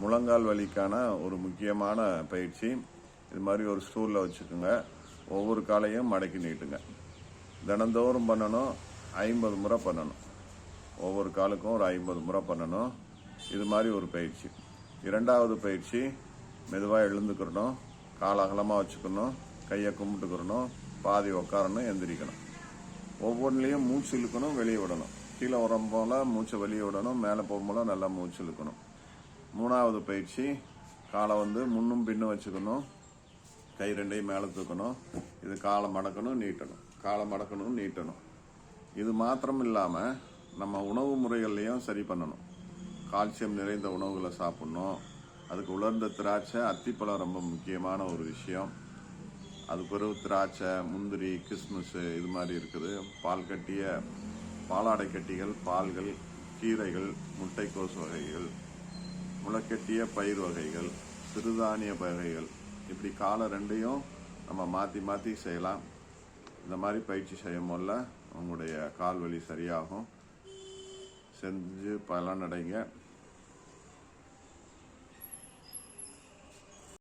முழங்கால் வலிக்கான ஒரு முக்கியமான பயிற்சி. இது மாதிரி ஒரு ஸ்டூலில் வச்சுக்கோங்க. ஒவ்வொரு காலையும் மடக்கி நீட்டுங்க. தினந்தோறும் பண்ணணும். 50 முறை பண்ணணும். ஒவ்வொரு காலுக்கும் ஒரு 50 முறை பண்ணணும். இது மாதிரி ஒரு பயிற்சி. இரண்டாவது பயிற்சி, மெதுவாக எழுந்துக்கிறணும். கால் அகலமாக வச்சுக்கணும். கையை கும்பிட்டுக்கிறணும். பாதி உட்காரணும், எந்திரிக்கணும். ஒவ்வொன்றிலையும் மூச்சு இழுக்கணும், வெளியே விடணும். கீழே உரம் போல மூச்சை வெளியே விடணும், மேலே போகும்போல நல்லா மூச்சு இழுக்கணும். மூணாவது பயிற்சி, காலை முன்னும் பின்னும் வச்சுக்கணும். கை ரெண்டையும் மேலே தூக்கணும். இது காலை மடக்கணும், நீட்டணும். காலை மடக்கணும், நீட்டணும். இது மாத்திரம் இல்லாமல் நம்ம உணவு முறைகள்லையும் சரி பண்ணணும். கால்சியம் நிறைந்த உணவுகளை சாப்பிடணும். அதுக்கு உலர்ந்த திராட்சை, அத்திப்பழம் ரொம்ப முக்கியமான ஒரு விஷயம். அது பிறகு திராட்சை, முந்திரி, கிஸ்மிஸ் இது மாதிரி இருக்குது. பால் கட்டிய பாலாடை கட்டிகள், பால்கள், கீரைகள், முட்டைக்கோஸ் வகைகள், முளைக்கட்டிய பயிர் வகைகள், சிறுதானிய வகைகள், இப்படி காலை ரெண்டையும் நம்ம மாற்றி மாற்றி செய்யலாம். இந்த மாதிரி பயிற்சி செய்யும் போல உங்களுடைய கால் வலி சரியாகும். செஞ்சு பலனடைங்க.